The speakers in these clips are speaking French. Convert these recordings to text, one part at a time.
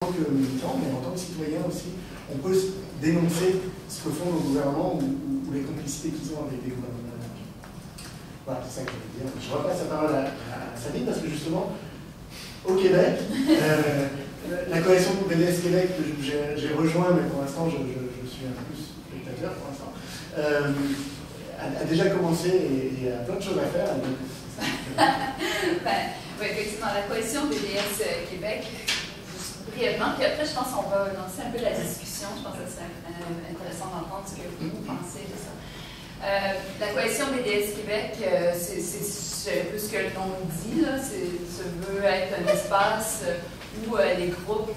tant que militant, mais en tant que citoyen aussi, on peut dénoncer ce que font nos gouvernements ou les complicités qu'ils ont avec les gouvernements. Voilà, c'est ça que je voulais dire. Je repasse la parole à Sabine parce que justement, au Québec, la coalition BDS Québec que j'ai rejoint, mais pour l'instant je suis un peu plus spectateur pour l'instant, a déjà commencé et a plein de choses à faire. Oui, effectivement, la coalition BDS Québec, brièvement, puis après je pense qu'on va lancer un peu la discussion. Je pense que c'est intéressant d'entendre ce que vous pensez de ça. La coalition BDS Québec, c'est un peu ce que le nom dit, là. Ça veut être un espace où les groupes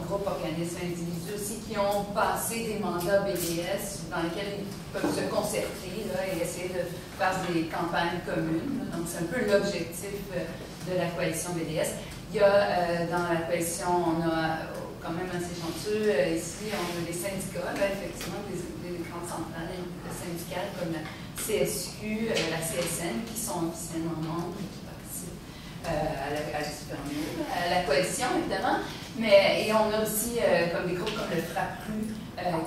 groupes, organismes, individus aussi, qui ont passé des mandats BDS dans lesquels ils peuvent se concerter là, et essayer de faire des campagnes communes. Donc, c'est un peu l'objectif de la coalition BDS. Il y a dans la coalition, on a quand même assez chanceux, ici, on a des syndicats, là, effectivement, des grandes centrales syndicales comme la CSQ, la CSN, qui sont officiellement membres et qui participent à la coalition, évidemment. Et on a aussi comme des groupes comme le FRAPRU,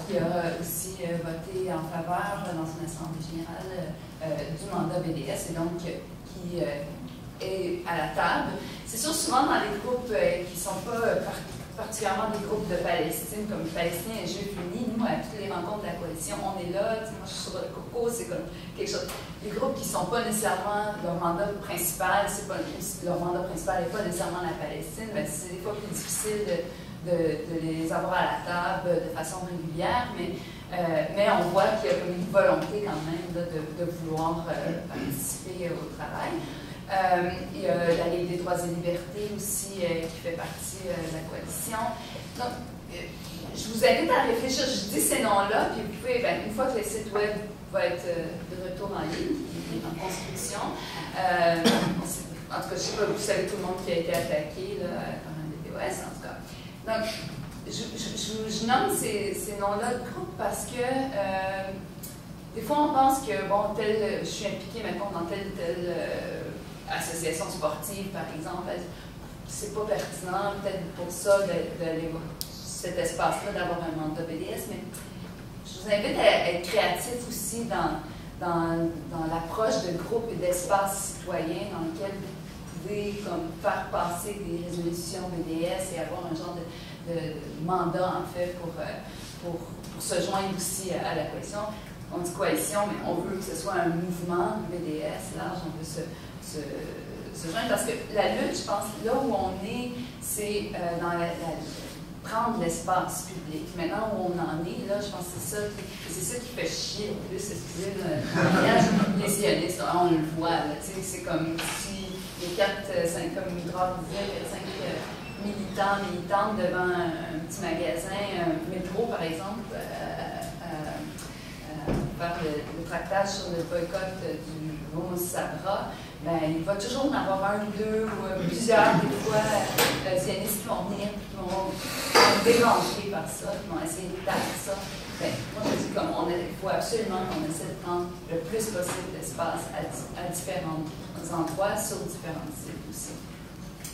qui a aussi voté en faveur dans une assemblée générale du mandat BDS, et donc qui est à la table. C'est sûr, souvent dans les groupes qui ne sont pas particulièrement des groupes de Palestine, comme Palestiniens et Juifs Unis, nous, à toutes les rencontres de la coalition, on est là, moi je suis sur le COCO, c'est comme quelque chose. Les groupes qui ne sont pas nécessairement, leur mandat principal, leur mandat principal n'est pas nécessairement la Palestine, mais c'est des fois plus difficile de les avoir à la table de façon régulière, mais on voit qu'il y a comme une volonté quand même là, de vouloir participer au travail. Il y a la Ligue des droits et libertés aussi qui fait partie de la coalition. Donc, je vous invite à réfléchir. Je dis ces noms-là, puis vous pouvez, une fois que le site web va être de retour en ligne, il est en construction. En tout cas, je ne sais pas, vous savez tout le monde qui a été attaqué là, par un DDoS, en tout cas. Donc, je nomme ces noms-là de groupe parce que des fois, on pense que, bon, je suis impliquée maintenant dans telle association sportive, par exemple, c'est pas pertinent, peut-être pour ça, d'aller cet espace-là, d'avoir un mandat BDS, mais je vous invite à être créatif aussi dans l'approche de groupes et d'espaces citoyens dans lesquels vous pouvez comme, faire passer des résolutions BDS et avoir un genre de mandat, en fait, pour se joindre aussi à la coalition. On dit coalition, mais on veut que ce soit un mouvement BDS large, on veut se joindre, parce que la lutte, je pense, là où on est, c'est dans prendre l'espace public. Maintenant où on en est, là, je pense que c'est ça qui fait chier le plus, excusez le langage, les sionistes, on le voit, c'est comme si les 4-5, comme Grave disait, 5 militants, militantes devant un petit magasin, un métro par exemple, faire le tractage sur le boycott du Homo Sabra, il va toujours en avoir un ou deux ou plusieurs, des fois, sionistes qui vont venir, qui vont être dérangés par ça, qui vont essayer de taper ça. Moi, je dis il faut absolument qu'on essaie de prendre le plus possible d'espace à différents endroits, sur différents sites aussi.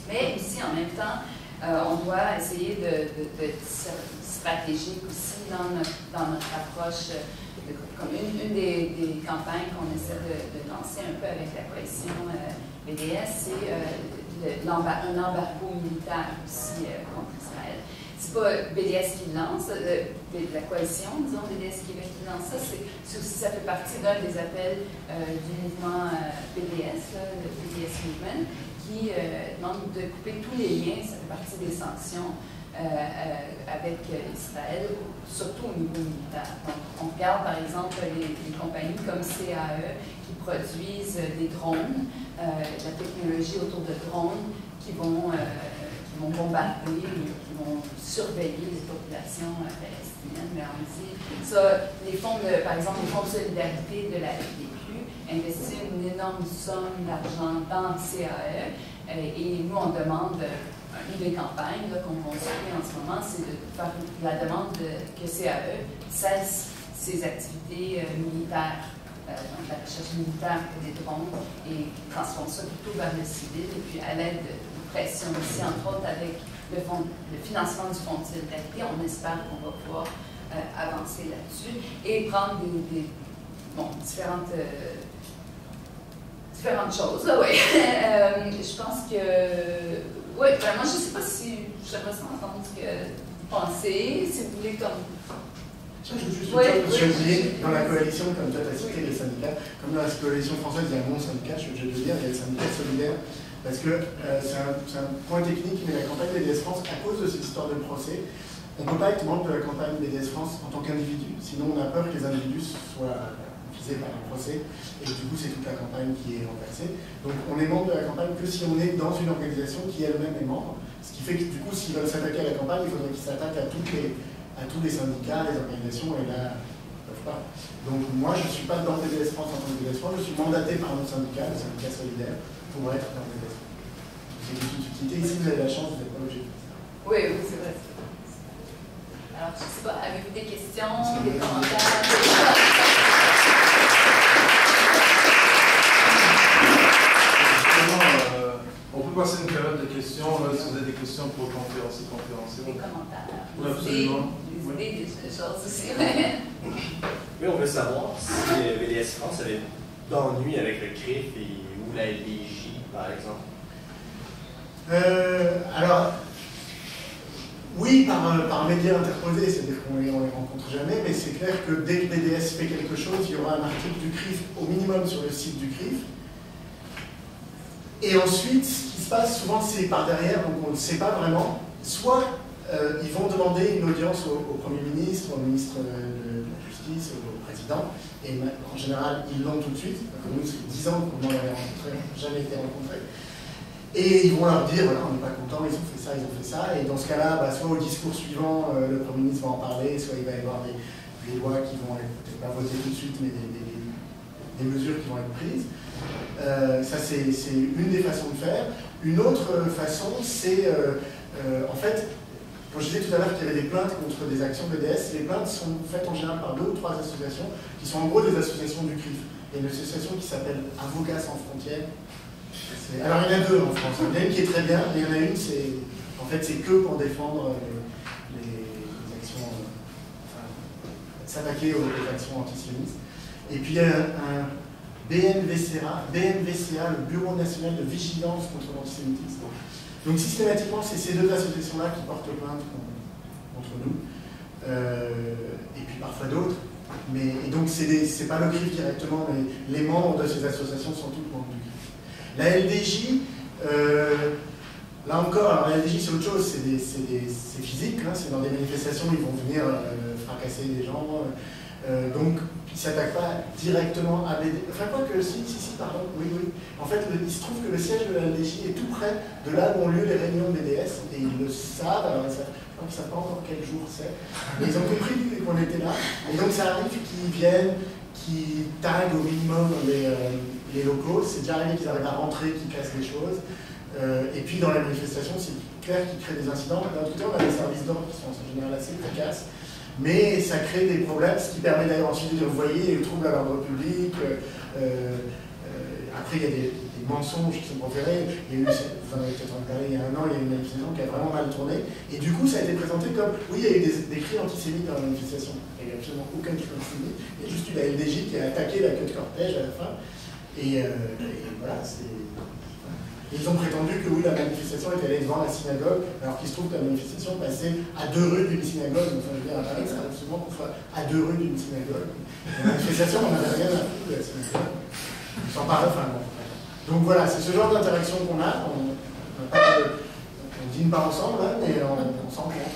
Mais aussi, en même temps, on doit essayer d'être stratégique aussi dans notre approche. Comme une des campagnes qu'on essaie de lancer un peu avec la coalition BDS, c'est un embargo militaire aussi contre Israël. C'est pas BDS qui lance, la coalition, disons, BDS Québec qui lance ça, ça fait partie d'un des appels du mouvement BDS, le BDS Movement, qui demande de couper tous les liens, ça fait partie des sanctions avec Israël, surtout au niveau militaire. Donc, on regarde par exemple les compagnies comme CAE qui produisent des drones, la technologie autour de drones qui vont bombarder, qui vont surveiller les populations palestiniennes. Mais on dit ça, par exemple, les fonds de solidarité de la FDQ investissent une énorme somme d'argent dans CAE et nous on demande une des campagnes qu'on construit en ce moment, c'est de faire la demande que CAE cesse ses activités militaires, donc la recherche militaire pour des drones, et transforme ça plutôt vers le civil, et puis à l'aide de pression aussi, entre autres avec le financement du fonds de solidarité. On espère qu'on va pouvoir avancer là-dessus et prendre différentes choses. Là, ouais. Je pense que, oui, moi je ne sais pas si j'aimerais entendre ce que vous pensez, si vous voulez comme... Je veux juste dire, dans la coalition, comme toi tu as cité les syndicats, comme dans la coalition française, il y a mon syndicat, je veux dire, il y a le syndicat solidaire, parce que c'est un point technique, mais la campagne BDS France, à cause de cette histoire de procès, on ne peut pas être membre de la campagne BDS France en tant qu'individu, sinon on a peur que les individus soient visés par un procès, et du coup c'est toute la campagne qui est renversée. Donc on est membre de la campagne que si on est dans une organisation qui elle-même est membre, ce qui fait que du coup s'ils veulent s'attaquer à la campagne, il faudrait qu'ils s'attaquent à tous les syndicats, les organisations, et là, ils ne peuvent pas. Donc moi je ne suis pas dans BDS France en tant que BDS France, je suis mandaté par notre syndicat, le syndicat solidaire, pour être dans BDS France. C'est une subtilité, ici vous avez la chance, vous n'êtes pas obligé. Oui, c'est vrai. Alors, je ne sais pas, avez-vous des questions, des commentaires? On peut passer une période de questions, là, si vous avez des questions pour le conférencier. Des commentaires. Oui, absolument. Des idées, des choses aussi. Oui, on veut savoir si BDS France avait d'ennuis avec le CRIF ou la LDJ, par exemple. Alors, oui, par médias interposés, c'est-à-dire qu'on ne les rencontre jamais, mais c'est clair que dès que BDS fait quelque chose, il y aura un article du CRIF au minimum sur le site du CRIF. Et ensuite, ce qui se passe souvent, c'est par derrière, donc on ne sait pas vraiment. Soit ils vont demander une audience au Premier ministre, au ministre de la Justice, au président, et en général, ils l'ont tout de suite. Nous, ça fait 10 ans qu'on l'avait rencontré, on n'a jamais été rencontrés. Et ils vont leur dire, voilà, on n'est pas content, ils ont fait ça, et dans ce cas-là, soit au discours suivant, le Premier ministre va en parler, soit il va y avoir des lois qui vont être peut-être pas votées tout de suite, mais des mesures qui vont être prises. Ça, c'est une des façons de faire. Une autre façon, c'est, en fait, quand je disais tout à l'heure qu'il y avait des plaintes contre des actions BDS, les plaintes sont faites en général par 2 ou 3 associations, qui sont en gros des associations du CRIF. Il y a une association qui s'appelle Avocats sans frontières. Alors il y en a 2 en France. Il y en a une qui est très bien, et il y en a une, en fait, c'est que pour défendre les actions, s'attaquer aux actions antisionistes. Et puis il y a un BNVCA, le Bureau national de vigilance contre l'antisémitisme. Donc systématiquement, c'est ces 2 associations-là qui portent plainte contre nous, et puis parfois d'autres. Et donc c'est pas le CRIF directement, mais les membres de ces associations sont tous membres du CRIF. La LDJ, là encore, alors la LDJ c'est autre chose, c'est physique, hein, c'est dans des manifestations, ils vont venir fracasser des gens, donc ils ne s'attaquent pas directement à BDS. Enfin quoi que, si, pardon, oui. En fait, il se trouve que le siège de la LDJ est tout près de là où ont lieu les réunions BDS, et ils le savent, alors je crois qu'ils ne savent pas encore quel jour c'est, mais ils ont compris qu'on était là, et donc ça arrive qu'ils viennent, qui taguent au minimum les locaux, c'est déjà arrivé qu'ils arrivent à rentrer, qu'ils cassent des choses, et puis dans les manifestations, c'est clair qu'ils créent des incidents. D'un autre côté, on a des services d'ordre qui sont en général assez efficaces, mais ça crée des problèmes, ce qui permet d'ailleurs ensuite de envoyer les troubles à l'ordre public. Après, il y a des mensonges qui sont proférés. Il y a eu, vous en avez peut-être entendu parler, il y a un an, il y a eu une manifestation qui a vraiment mal tourné. Et du coup, ça a été présenté comme, oui, il y a eu des cris antisémites dans la manifestation. Il n'y a absolument aucun cri antisémite. Il y a juste eu la LDJ qui a attaqué la queue de cortège à la fin. Et voilà, ils ont prétendu que oui, la manifestation était allée devant la synagogue, alors qu'il se trouve que la manifestation passait à 2 rues d'une synagogue. Enfin, je veux dire, à Paris, ça arrive souvent qu'on soit à 2 rues d'une synagogue. La manifestation, on n'avait rien à foutre de la synagogue. Sans parler, enfin bon. Donc voilà, c'est ce genre d'interaction qu'on a. On dîne pas ensemble, hein, mais on s'en compte.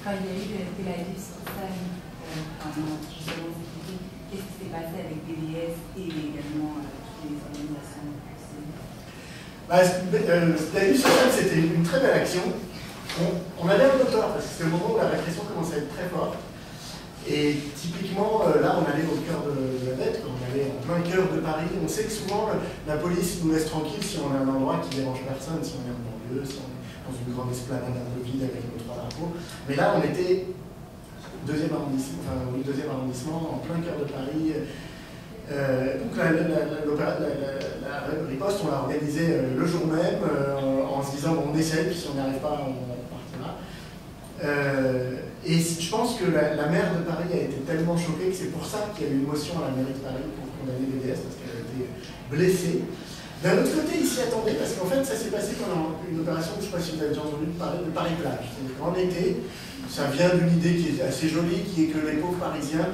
Quand il y a eu le Télaïs sur scène, justement, qu'est-ce qui s'est passé avec BDS et également les organisations Télaïs sur scène, c'était une très belle action. On avait un peu peur parce que c'était le moment où la répression commençait à être très forte. Et typiquement, là, on allait au cœur de la bête, on allait en plein cœur de Paris. On sait que souvent, la police nous laisse tranquille si on est à un endroit qui ne dérange personne, si on est en banlieue, si on est dans une grande esplanade un peu vide avec nos 3 drapeaux. Mais là, on était 2e arrondissement, en plein cœur de Paris. Donc la riposte, on l'a organisée le jour même, en se disant bon, on essaye, puis si on n'y arrive pas, on partira. Et je pense que la maire de Paris a été tellement choquée que c'est pour ça qu'il y a eu une motion à la mairie de Paris pour condamner BDS, parce qu'elle a été blessée. D'un autre côté, ils s'y attendaient, parce qu'en fait, ça s'est passé pendant une opération, je ne sais pas si vous avez déjà entendu parler de Paris-Plage. En été, ça vient d'une idée qui est assez jolie, qui est que les pauvres Parisiens,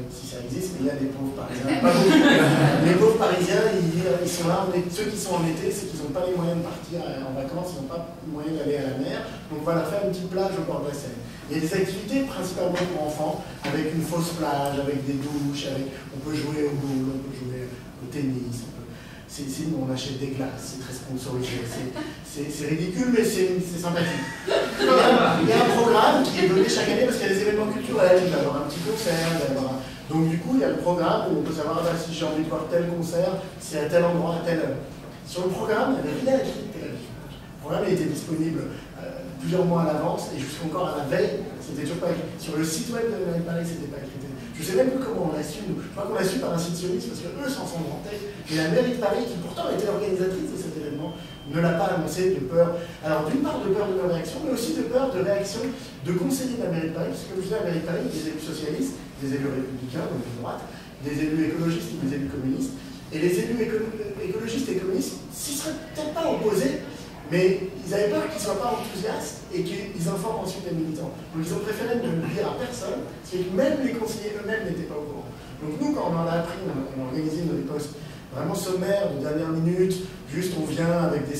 si ça existe, mais il y a des pauvres Parisiens, pas beaucoup. Les pauvres Parisiens, ils sont là, ceux qui sont en été, c'est qu'ils n'ont pas les moyens de partir en vacances, ils n'ont pas les moyens d'aller à la mer, donc on va leur faire une petite plage au bord de la Seine. Il y a des activités principalement pour enfants, avec une fausse plage, avec des douches, on peut jouer au boule, on peut jouer au tennis, on achète des glaces, c'est très sponsorisé, c'est ridicule, mais c'est sympathique. Il y a un programme qui est donné chaque année parce qu'il y a des événements culturels, il va y avoir un petit concert, donc du coup il y a le programme où on peut savoir si j'ai envie de voir tel concert, c'est à tel endroit, à telle heure. Sur le programme, il n'y avait rien écrit de télévision. Le programme était disponible plusieurs mois à l'avance et jusqu'encore à la veille, c'était toujours pas écrit. Sur le site web de la mairie de Paris, c'était pas écrit. Je ne sais même plus comment on l'a su, je crois qu'on l'a su par un site sioniste parce qu'eux s'en sont vantés. Et la mairie de Paris, qui pourtant était l'organisatrice de cet événement, ne l'a pas annoncé de peur. Alors d'une part de peur de leur réaction, mais aussi de peur de réaction de conseillers de la mairie de Paris, parce que comme je disais, la mairie de Paris, il y a des élus socialistes, des élus républicains, donc de droite, des élus écologistes ou des élus communistes. Et les élus écologistes et communistes s'y seraient peut-être pas opposés, mais ils avaient peur qu'ils ne soient pas enthousiastes et qu'ils informent ensuite les militants. Donc ils ont préféré ne le dire à personne, ce qui fait que même les conseillers eux-mêmes n'étaient pas au courant. Donc nous, quand on en a appris, on a organisé une riposte vraiment sommaire, de dernière minute, juste on vient avec des